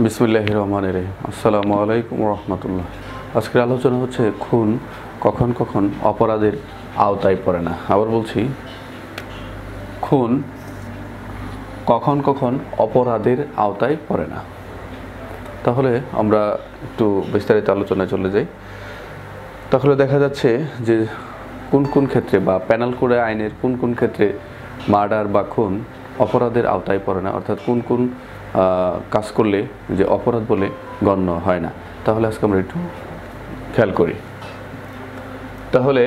বিসমিল্লাহির রহমানির রহিম। আসসালামু আলাইকুম রহমতুল্লাহ। আজকের আলোচনা হচ্ছে খুন কখন কখন অপরাধের আওতায় পড়ে না। আবার বলছি, খুন কখন কখন অপরাধের আওতায় পড়ে না। তাহলে আমরা একটু বিস্তারিত আলোচনায় চলে যাই। তাহলে দেখা যাচ্ছে যে কোন কোন ক্ষেত্রে বা পেনাল কোড আইনের কোন কোন ক্ষেত্রে মার্ডার বা খুন অপরাধের আওতায় পড়ে না, অর্থাৎ কোন কোন কাজ করলে যে অপরাধ বলে গণ্য হয় না। তাহলে আজকে আমরা একটু খেয়াল করি। তাহলে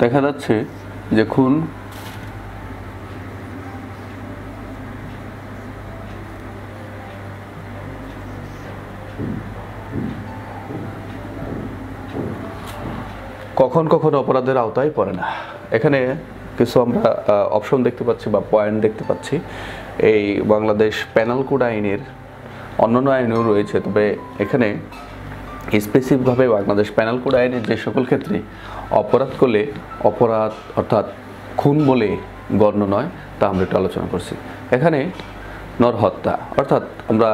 দেখা যাচ্ছে যে খুন কখন কখন অপরাধের আওতায় পড়ে না। এখানে কিছু আমরা অপশন দেখতে পাচ্ছি বা পয়েন্ট দেখতে পাচ্ছি। এই বাংলাদেশ পেনাল কোড আইনের অন্যান্য আইনেও রয়েছে, তবে এখানে স্পেসিফিকভাবে বাংলাদেশ পেনাল কোড আইনের যে সকল ক্ষেত্রে অপরাধ করলে অপরাধ অর্থাৎ খুন বলে গণ্য নয় তা আমরা একটু আলোচনা করছি। এখানে নরহত্যা, অর্থাৎ আমরা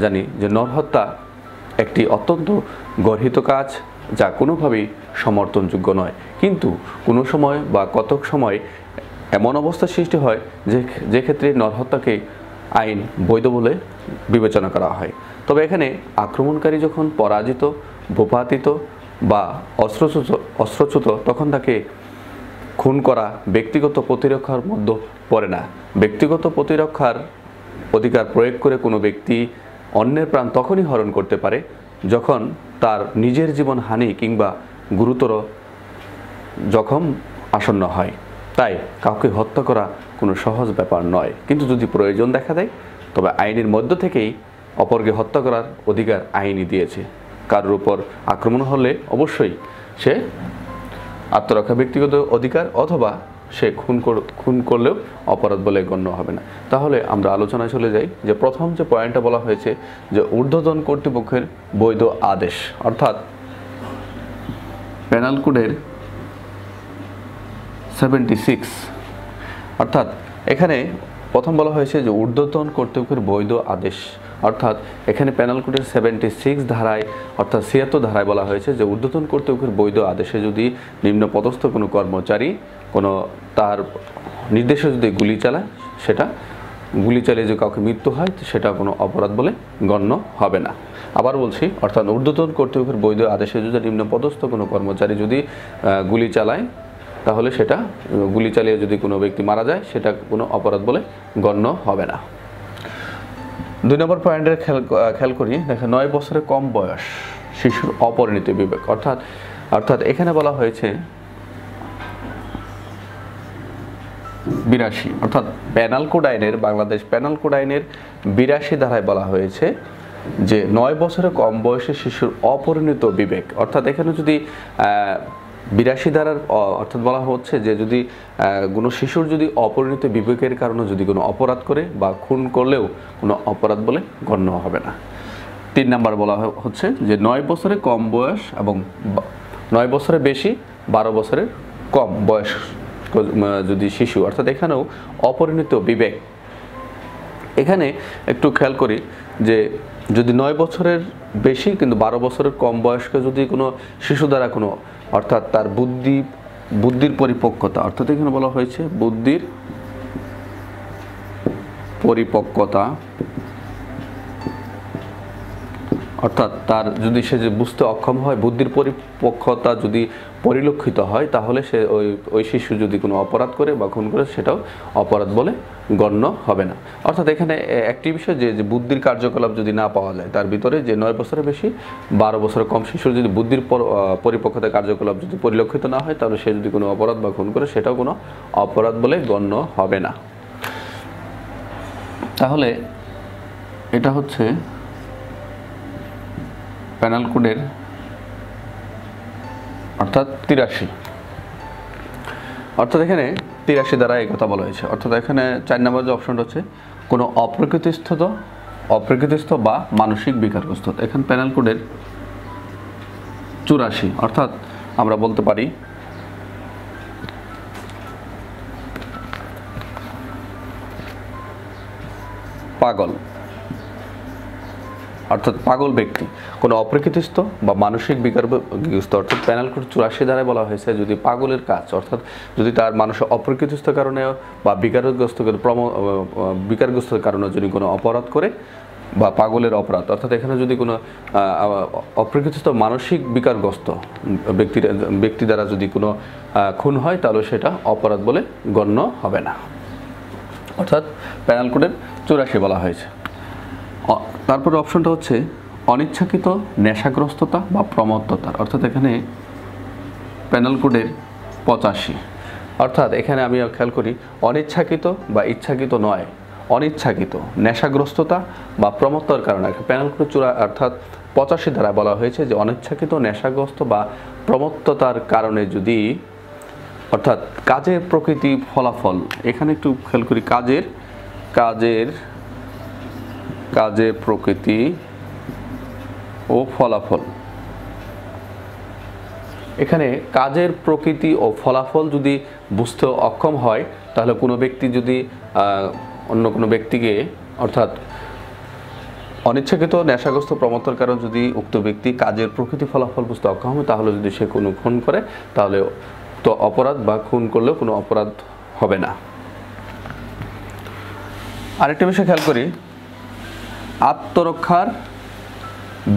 জানি যে নরহত্যা একটি অত্যন্ত গর্হিত কাজ যা কোনোভাবেই সমর্থনযোগ্য নয়, কিন্তু কোনো সময় বা কতক সময় এমন অবস্থার সৃষ্টি হয় যে ক্ষেত্রে নরহত্যাকে আইন বৈধ বলে বিবেচনা করা হয়। তবে এখানে আক্রমণকারী যখন পরাজিত, ভূপাতিত বা অস্ত্রচ্যুত তখন তাকে খুন করা ব্যক্তিগত প্রতিরক্ষার মধ্যে পড়ে না। ব্যক্তিগত প্রতিরক্ষার অধিকার প্রয়োগ করে কোনো ব্যক্তি অন্যের প্রাণ তখনই হরণ করতে পারে যখন তার নিজের জীবন হানি কিংবা গুরুতর জখম আসন্ন হয়। তাই কাউকে হত্যা করা কোনো সহজ ব্যাপার নয়, কিন্তু যদি প্রয়োজন দেখা দেয় তবে আইনের মধ্য থেকেই অপরকে হত্যা করার অধিকার আইনই দিয়েছে। কারোর উপর আক্রমণ হলে অবশ্যই সে আত্মরক্ষা ব্যক্তিগত অধিকার, অথবা সে খুন করলেও অপরাধ বলে গণ্য হবে না। তাহলে আমরা আলোচনায় চলে যাই যে প্রথম যে পয়েন্টটা বলা হয়েছে যে ঊর্ধ্বতন কর্তৃপক্ষের বৈধ আদেশ, অর্থাৎ পেনাল কোডের 76, অর্থাৎ এখানে প্রথম বলা হয়েছে যে ঊর্ধ্বতন কর্তৃপক্ষের বৈধ আদেশ, অর্থাৎ এখানে পেনাল কোডের 76 ধারায় অর্থাৎ 76 ধারায় বলা হয়েছে যে ঊর্ধ্বতন কর্তৃপক্ষের বৈধ আদেশে যদি নিম্নপদস্থ কোনো কর্মচারী কোনো তার নির্দেশে যদি গুলি চালায়, সেটা গুলি চালিয়ে যে কাউকে মৃত্যু হয় সেটা কোনো অপরাধ বলে গণ্য হবে না। আবার বলছি, অর্থাৎ ঊর্ধ্বতন কর্তৃপক্ষের বৈধ আদেশে যদি নিম্নপদস্থ কোনো কর্মচারী যদি গুলি চালায়, তাহলে সেটা গুলি চালিয়ে যদি কোনো ব্যক্তি মারা যায় সেটা কোনো অপরাধ বলে গণ্য হবে না। 2 নম্বর পয়েন্টের খেয়াল করি। দেখেন, 9 বছরের কম বয়স শিশুর অপরিণত বিবেক, অর্থাৎ এখানে বলা হয়েছে 82, অর্থাৎ পেনাল কোড আইনের বাংলাদেশ পেনাল কোড আইনের 82 ধারায় বলা হয়েছে যে 9 বছরের কম বয়সী শিশুর অপরিণত বিবেক, অর্থাৎ এখানে যদি 82 ধারার অর্থাৎ বলা হচ্ছে যে যদি কোনো শিশুর যদি অপরিণত বিবেকের কারণে যদি কোনো অপরাধ করে বা খুন করলেও কোনো অপরাধ বলে গণ্য হবে না। 3 নাম্বার বলা হচ্ছে যে 9 বছরের কম বয়স এবং 9 বছরের বেশি 12 বছরের কম বয়স যদি শিশু, অর্থাৎ এখানেও অপরিণত বিবেক। এখানে একটু খেয়াল করি যে যদি 9 বছরের বেশি কিন্তু 12 বছরের কম বয়স্ক যদি কোনো শিশু দ্বারা কোনো, অর্থাৎ তার বুদ্ধির পরিপক্কতা, অর্থাৎ এখানে বলা হয়েছে বুদ্ধির পরিপক্কতা, অর্থাৎ তার যদি সে যে বুঝতে অক্ষম হয়, বুদ্ধির পরিপক্কতা যদি পরিলক্ষিত হয়, তাহলে সে ওই শিশু যদি কোনো অপরাধ করে বা খুন করে সেটাও অপরাধ বলে গণ্য হবে না। অর্থাৎ এখানে একটি বিষয় যে বুদ্ধির কার্যকলাপ যদি না পাওয়া যায় তার ভিতরে, যে 9 বছরের বেশি 12 বছরের কম শিশুর যদি বুদ্ধির পরিপক্কতা কার্যকলাপ যদি পরিলক্ষিত না হয়, তাহলে সে যদি কোনো অপরাধ বা খুন করে সেটাও কোনো অপরাধ বলে গণ্য হবে না। তাহলে এটা হচ্ছে পেনাল কোডের অর্থাৎ 83, অর্থাৎ এখানে 83 দ্বারা এই কথা বলা হয়েছে। অর্থাৎ এখানে 4 নম্বর যে অপশনটা হচ্ছে কোনো অপ্রকৃতিস্থ বা মানসিক বিকারগ্রস্ত। এখানে পেনাল কোডের 84, অর্থাৎ আমরা বলতে পারি পাগল। অর্থাৎ পাগল ব্যক্তি, কোনো অপ্রকৃতিস্থ বা মানসিক বিকারগ্রস্ত, অর্থাৎ পেনাল কোড 84 ধারায় বলা হয়েছে যদি পাগলের কাজ, অর্থাৎ যদি তার মানুষের অপ্রকৃতিস্থ কারণে বা বিকারগ্রস্ত কারণে যদি কোনো অপরাধ করে বা পাগলের অপরাধ, অর্থাৎ এখানে যদি কোনো অপ্রকৃতিস্থ মানসিক বিকারগ্রস্ত ব্যক্তি দ্বারা যদি কোনো খুন হয় তাহলে সেটা অপরাধ বলে গণ্য হবে না, অর্থাৎ পেনাল কোডের 84 বলা হয়েছে। তারপরে অপশনটা হচ্ছে অনিচ্ছাকৃত নেশাগ্রস্ততা বা প্রমত্ততার, অর্থাৎ এখানে পেনাল কোডের 85, অর্থাৎ এখানে আমি খেয়াল করি অনিচ্ছাকৃত বা ইচ্ছাকৃত নয়, অনিচ্ছাকৃত নেশাগ্রস্ততা বা প্রমত্ততার কারণে পেনাল কোড অর্থাৎ 85 ধারা বলা হয়েছে যে অনিচ্ছাকৃত নেশাগ্রস্ত বা প্রমত্ততার কারণে যদি, অর্থাৎ কাজের প্রকৃতি ফলাফল, এখানে একটু খেয়াল করি কাজের প্রকৃতি ও ফলাফল, এখানে কাজের প্রকৃতি ও ফলাফল যদি বুঝতে অক্ষম হয় তাহলে কোনো ব্যক্তি যদি অন্য কোনো ব্যক্তিকে, অর্থাৎ অনিচ্ছাকৃত নেশাগ্রস্ত প্রমত্ততার কারণে যদি উক্ত ব্যক্তি কাজের প্রকৃতি ফলাফল বুঝতে অক্ষম হয় তাহলে যদি সে কোনো খুন করে তাহলে তো অপরাধ বা খুন করলেও কোনো অপরাধ হবে না। আরেকটা বিষয় খেয়াল করি আত্মরক্ষার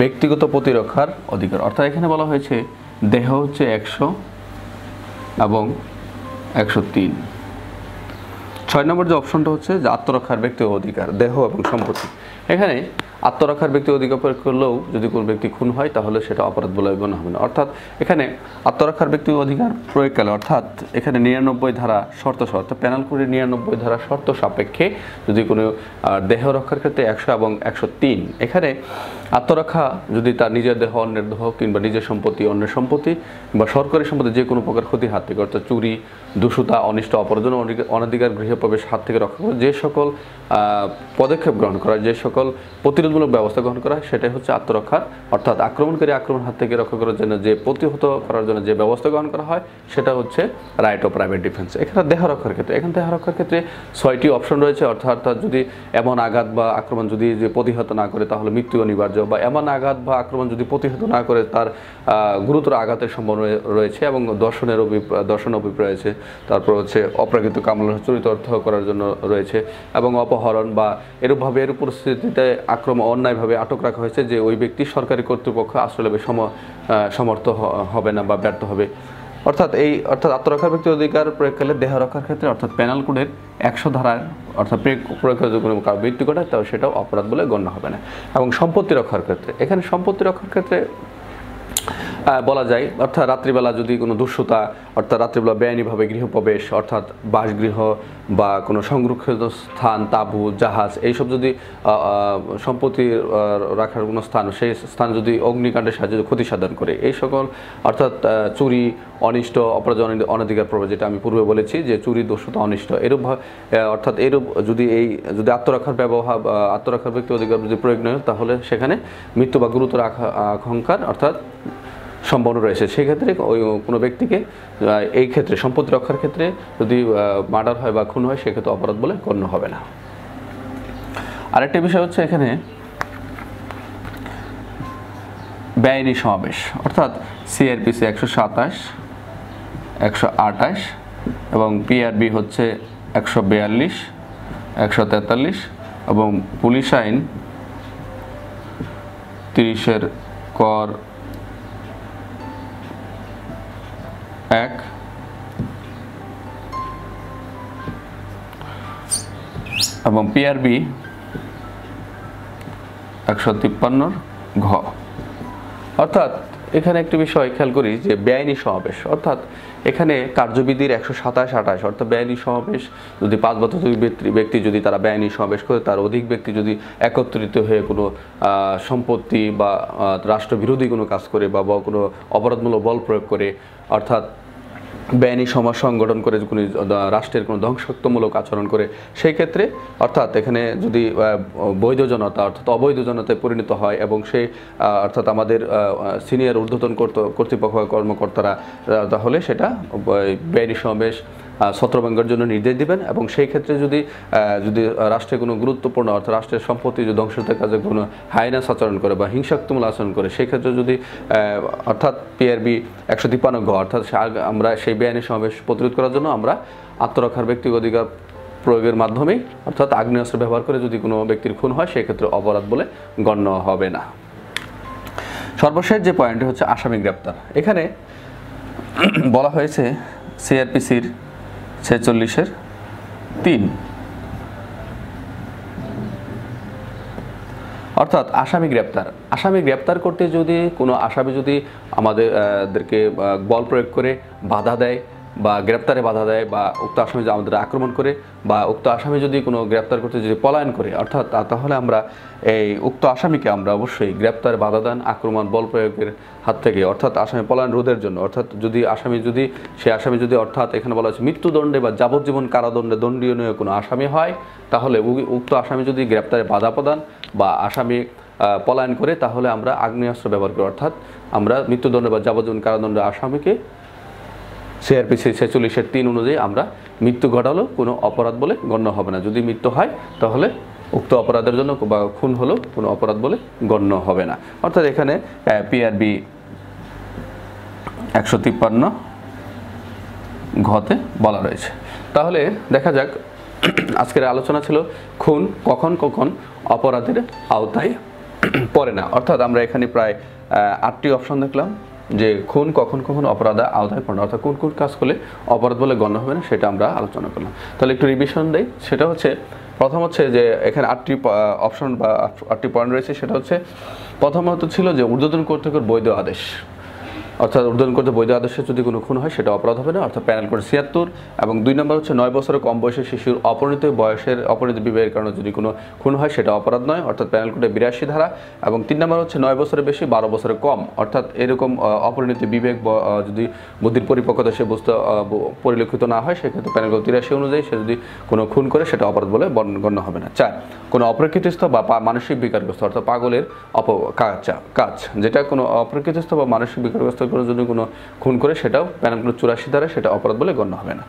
ব্যক্তিগত প্রতিরক্ষার অধিকার, অর্থাৎ এখানে বলা হয়েছে দেহ হচ্ছে 100 এবং 103। 6 নম্বর যে অপশনটা হচ্ছে যে আত্মরক্ষার ব্যক্তিগত অধিকার, দেহ এবং সম্পত্তি, এখানে আত্মরক্ষার ব্যক্তিগত অধিকার প্রয়োগ করলেও যদি কোনো ব্যক্তি খুন হয় তাহলে সেটা অপরাধ বলে গণ্য হবে না, অর্থাৎ এখানে আত্মরক্ষার ব্যক্তিগত অধিকার প্রয়োগকালে, অর্থাৎ এখানে 99 ধারা শর্ত সহ, অর্থাৎ পেনাল কোডের 99 ধারা শর্ত সাপেক্ষে যদি কোনো দেহ রক্ষার ক্ষেত্রে 100 এবং 103, এখানে আত্মরক্ষা যদি তার নিজের দেহ অন্যের দেহ কিংবা নিজের সম্পত্তি অন্যের সম্পত্তি বা সরকারি সম্পত্তি যে কোনো প্রকার ক্ষতির হাত থেকে, অর্থাৎ চুরি, দূষতা, অনিষ্ট, অপরাধ, অনধিকার গৃহপ্রবেশ হাত থেকে রক্ষা করে যে সকল পদক্ষেপ গ্রহণ করা, যে সকল প্রতিরোধমূলক ব্যবস্থা গ্রহণ করা হয় সেটাই হচ্ছে আত্মরক্ষার, অর্থাৎ আক্রমণকারী আক্রমণ হাত থেকে রক্ষা করার জন্য যে প্রতিহত করার জন্য যে ব্যবস্থা গ্রহণ করা হয় সেটা হচ্ছে রাইট অফ প্রাইভেট ডিফেন্স। এখানে দেহ রক্ষার ক্ষেত্রে, এখানে দেহ রক্ষার ক্ষেত্রে 6টি অপশন রয়েছে, অর্থাৎ যদি এমন আঘাত বা আক্রমণ যদি যে প্রতিহত না করে তাহলে মৃত্যু অনিবার্য, বা এমন আঘাত বা আক্রমণ যদি প্রতিহত না করে তার গুরুতর আঘাতের সম্ভাবনা রয়েছে এবং দর্শন অভিপ্রায় রয়েছে, তারপর হচ্ছে অপ্রাকৃত কামলা চরিতার্থ করার জন্য রয়েছে এবং অপহরণ বা এরূপভাবে এর পরিস্থিতিতে আক্রমণ অন্যায়ভাবে আটক রাখা হয়েছে যে ওই ব্যক্তি সরকারি কর্তৃপক্ষ আশ্রয় লাভে সমর্থ হবে না বা ব্যর্থ হবে, অর্থাৎ আত্মরক্ষার ব্যক্তি অধিকার প্রয়োগকালে দেহ রক্ষার ক্ষেত্রে, অর্থাৎ পেনাল কোডের 100 ধারার অর্থাৎ প্রয়োগ যদি কোনো মৃত্যু ঘটায় তাহলে সেটাও অপরাধ বলে গণ্য হবে না। এবং সম্পত্তি রক্ষার ক্ষেত্রে, এখানে সম্পত্তি রক্ষার ক্ষেত্রে বলা যায়, অর্থাৎ রাত্রিবেলা যদি কোনো দুঃসতা, অর্থাৎ রাত্রিবেলা বেআইনিভাবে গৃহপ্রবেশ, অর্থাৎ বাসগৃহ বা কোনো সংরক্ষিত স্থান, তাঁবু, জাহাজ, এইসব যদি সম্পত্তি রাখার কোনো স্থান, সেই স্থান যদি অগ্নিকাণ্ডের সাহায্যে ক্ষতি সাধন করে, এই সকল অর্থাৎ চুরি, অনিষ্ট, অপরাধ, অনধিকার প্রবেশ, যেটা আমি পূর্বে বলেছি যে চুরি, দোষতা, অনিষ্ট, এরূপ অর্থাৎ এরূপ যদি আত্মরক্ষার ব্যক্তি অধিকার যদি প্রয়োগ নয় তাহলে সেখানে মৃত্যু বা গুরুতর আশঙ্কার অর্থাৎ সম্ভাবনা রয়েছে। সেক্ষেত্রে ওই কোনো ব্যক্তিকে এই ক্ষেত্রে সম্পত্তি রক্ষার ক্ষেত্রে যদি মার্ডার হয় বা খুন হয় সেক্ষেত্রে অপরাধ বলে গণ্য হবে না। আরেকটা বিষয় হচ্ছে এখানে বেআইনি সমাবেশ, অর্থাৎ সিআরপিসি 127, 128 এবং পিআরবি হচ্ছে 142, 143 এবং পুলিশ আইন 30-এর কর 1 এবং পিআরবি 153 ঘ। অর্থাৎ এখানে একটি বিষয় খেয়াল করি যে বেআইনি সমাবেশ, অর্থাৎ এখানে কার্যবিধির 127, 28, অর্থাৎ বেআইনি সমাবেশ যদি 5 বা ততোধিক ব্যক্তি যদি তারা বেআইনি সমাবেশ করে, তার অধিক ব্যক্তি যদি একত্রিত হয়ে কোনো সম্পত্তি বা রাষ্ট্রবিরোধী কোনো কাজ করে বা কোনো অপরাধমূলক বল প্রয়োগ করে, অর্থাৎ বেআইনি সমাজ সংগঠন করে কোনো রাষ্ট্রের কোনো ধ্বংসাত্মক আচরণ করে, সেই ক্ষেত্রে অর্থাৎ এখানে যদি বৈধ জনতা অর্থাৎ অবৈধ জনতায় পরিণত হয় এবং সেই অর্থাৎ আমাদের সিনিয়র ঊর্ধ্বতন কর্তৃপক্ষ কর্মকর্তারা, তাহলে সেটা বেআইনি সমাবেশ ছত্রভঙ্গের জন্য নির্দেশ দিবেন এবং সেই ক্ষেত্রে যদি রাষ্ট্রে কোনো গুরুত্বপূর্ণ অর্থাৎ রাষ্ট্রের সম্পত্তি যদি ধ্বংসের কাজে কোনো হাইনাস আচরণ করে বা হিংসাত্মক আচরণ করে সেই ক্ষেত্রে যদি অর্থাৎ পিআরবি 153 গ অর্থাৎ আমরা সেই বেআইনি সমাবেশ প্রতিরোধ করার জন্য আমরা আত্মরক্ষার ব্যক্তিগত অধিকার প্রয়োগের মাধ্যমেই অর্থাৎ আগ্নেয়াস্ত্র ব্যবহার করে যদি কোনো ব্যক্তির খুন হয় সেই ক্ষেত্রে অপরাধ বলে গণ্য হবে না। সর্বশেষ যে পয়েন্টটি হচ্ছে আসামি গ্রেপ্তার। এখানে বলা হয়েছে সিআরপিসির 46-3 অর্থাৎ আসামি গ্রেপ্তার করতে যদি কোনো আসামি যদি আমাদেরকে বল প্রয়োগ করে বাধা দেয় বা গ্রেপ্তারে বাধা দেয় বা উক্ত আসামি যদি আমাদের আক্রমণ করে বা উক্ত আসামি যদি কোনো গ্রেপ্তার করতে যদি পলায়ন করে অর্থাৎ তাহলে আমরা এই উক্ত আসামিকে আমরা অবশ্যই গ্রেপ্তারে বাধা দান আক্রমণ বল প্রয়োগের হাত থেকে অর্থাৎ আসামি পলায়ন রোধের জন্য অর্থাৎ সে আসামি যদি অর্থাৎ এখানে বলা হচ্ছে মৃত্যুদণ্ডে বা যাবজ্জীবন কারাদণ্ডে দণ্ডনীয় কোনো আসামি হয় তাহলে উক্ত আসামি যদি গ্রেপ্তারে বাধা প্রদান বা আসামি পলায়ন করে তাহলে আমরা আগ্নেয়াস্ত্র ব্যবহার করি অর্থাৎ আমরা মৃত্যুদণ্ড বা যাবজ্জীবন কারাদণ্ডের আসামিকে সিআরপিসি 46-3 অনুযায়ী আমরা মৃত্যু ঘটালেও কোনো অপরাধ বলে গণ্য হবে না। যদি মৃত্যু হয় তাহলে উক্ত অপরাধের জন্য বা খুন হলেও কোনো অপরাধ বলে গণ্য হবে না। অর্থাৎ এখানে পিআরবি 153 ঘতে বলা রয়েছে। তাহলে দেখা যাক আজকের আলোচনা ছিল খুন কখন কখন অপরাধের আওতায় পড়ে না। অর্থাৎ আমরা এখানে প্রায় 8টি অপশন দেখলাম যে খুন কখন কখন অপরাধের আওতায় পড়ে না অর্থাৎ কোন কোন কাজ করলে অপরাধ বলে গণ্য হবে না সেটা আমরা আলোচনা করলাম। তাহলে একটু রিভিশন দেই। সেটা হচ্ছে প্রথম হচ্ছে যে এখানে 8টি অপশন বা 8টি পয়েন্ট রয়েছে। সেটা হচ্ছে প্রথমত ছিল যে ঊর্ধ্বতন কর্তৃপক্ষের বৈধ আদেশ অর্থাৎ ঊর্ধ্বতন কর্তৃপক্ষের বৈধ আদেশে যদি কোনো খুন হয় সেটা অপরাধ হবে না অর্থাৎ প্যানেল কোড 76 এবং 2 নম্বর হচ্ছে 9 বছরের কম বয়সের শিশুর অপরিণত বিবাহের কারণে যদি কোনো খুন হয় সেটা অপরাধ নয় অর্থাৎ প্যানেল কোডে 82 ধারা এবং 3 নম্বর হচ্ছে 9 বছরের বেশি 12 বছরের কম অর্থাৎ এরকম অপরিণত বিবেক যদি বুদ্ধির পরিপক্কতা সে বুঝতে পরিলক্ষিত না হয় সেক্ষেত্রে প্যানেল কোড 83 অনুযায়ী সে যদি কোনো খুন করে সেটা অপরাধ বলে গণ্য হবে না। 4 কোনো অপ্রকৃতিস্থ বা মানসিক বিকারগ্রস্ত অর্থাৎ পাগলের কাজ যেটা কোনো অপ্রকৃতিস্থ বা মানসিক বিকারগ্রস্ত করে যদি কোনো খুন করে সেটাও প্যানেল কোড 84 ধারা সেটা অপরাধ বলে গণ্য হবে না।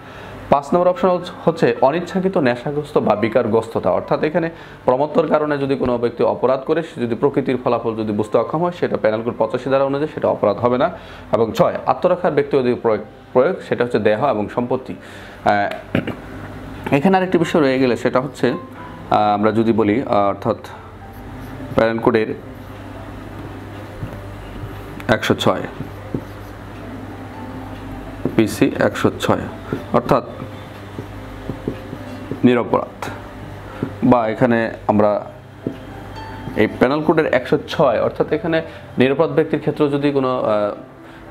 5 নম্বর অপশন হচ্ছে অনিচ্ছাকৃত নেশাগ্রস্ত বা বিকারগ্রস্ততা অর্থাৎ এখানে প্রমত্তর কারণে যদি কোনো ব্যক্তি অপরাধ করে সে যদি প্রকৃতির ফলাফল যদি বুঝতে অক্ষম হয় সেটা প্যানেল কোড 85 ধারা অনুযায়ী সেটা অপরাধ হবে না। এবং 6 আত্মরক্ষার ব্যক্তিগত প্রয়োগ সেটা হচ্ছে দেহ এবং সম্পত্তি। এখানে আরেকটি বিষয় রয়ে গেলে সেটা হচ্ছে আমরা যদি বলি অর্থাৎ প্যানেল কোডের 106 পিসি 106 অর্থাৎ নিরপরাধ বা এখানে আমরা এই প্যানেল কোডের 106 অর্থাৎ এখানে নিরপরাধ ব্যক্তির ক্ষেত্রে যদি কোনো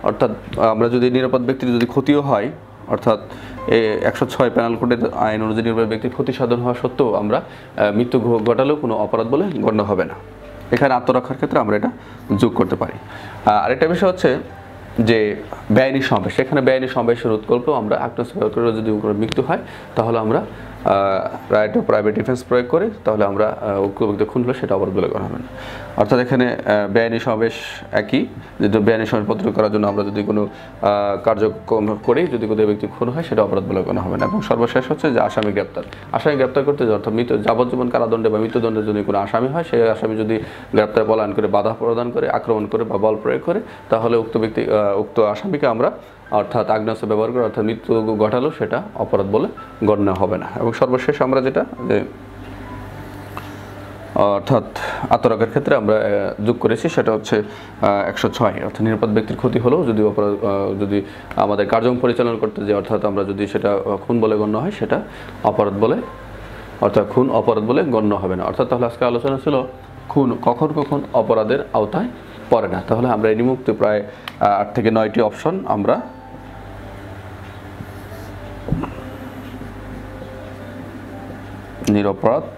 অর্থাৎ আমরা যদি নিরপরাধ ব্যক্তির যদি ক্ষতিও হয় অর্থাৎ 106 প্যানেল কোডের আইন অনুযায়ী নিরপরাধ ব্যক্তির ক্ষতি সাধন হওয়া সত্ত্বেও আমরা মৃত্যু ঘটালেও কোনো অপরাধ বলে গণ্য হবে না। এখানে আত্মরক্ষার ক্ষেত্রে আমরা এটা যোগ করতে পারি। আরেকটা বিষয় হচ্ছে যে বেআইনি সমাবেশ সেখানে বেআইনি সমাবেশের রোধ করলেও আমরা আগ্নেয়াস্ত্র ব্যবহার করে যদি মৃত্যু হয় তাহলে আমরা রাইট অফ প্রাইভেট ডিফেন্স প্রয়োগ করে তাহলে আমরা উক্ত ব্যক্তি খুন হলে সেটা অপরাধ বলে গণ্য হবে না। অর্থাৎ এখানে বেআইনি সমাবেশ একই যদি বেআইনি সমাবেশ প্রতিরোধ করার জন্য আমরা যদি কোনো কার্যক্রম করি যদি কোনো ব্যক্তি খুন হয় সেটা অপরাধ বলে গণ্য হবে না। এবং সর্বশেষ হচ্ছে যে আসামি গ্রেপ্তার করতে অর্থাৎ যাবজ্জীবন কারাদণ্ডে বা মৃত্যুদণ্ডে যদি কোনো আসামি হয় সেই আসামি যদি গ্রেপ্তার পলায়ন করে বাধা প্রদান করে আক্রমণ করে বা বল প্রয়োগ করে তাহলে উক্ত আসামিকে আমরা অর্থাৎ আগ্নেয়াস্ত্র ব্যবহার করে অর্থাৎ মৃত্যু ঘটালেও সেটা অপরাধ বলে গণ্য হবে না। এবং সর্বশেষ আমরা যেটা যে অর্থাৎ আত্মরক্ষার ক্ষেত্রে আমরা যোগ করেছি সেটা হচ্ছে 106 অর্থাৎ নিরাপদ ব্যক্তির ক্ষতি হলেও যদি আমাদের কার্যক্রম পরিচালনা করতে যে অর্থাৎ আমরা যদি সেটা খুন বলে গণ্য হয় সেটা অপরাধ বলে অর্থাৎ খুন অপরাধ বলে গণ্য হবে না। অর্থাৎ তাহলে আজকে আলোচনা ছিল খুন কখন কখন অপরাধের আওতায় পড়ে না। তাহলে আমরা এই নিমুক্ত প্রায় 8 থেকে 9টি অপশন আমরা নিরপরাধ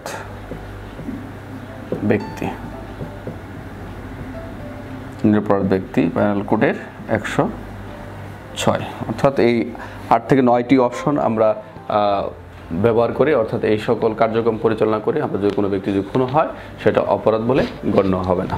ব্যক্তি প্যানেল কোডের 106 অর্থাৎ এই 8 থেকে 9টি অপশন আমরা ব্যবহার করে অর্থাৎ এই সকল কার্যক্রম পরিচালনা করে আমরা যদি কোনো ব্যক্তি যদি খুন হয় সেটা অপরাধ বলে গণ্য হবে না।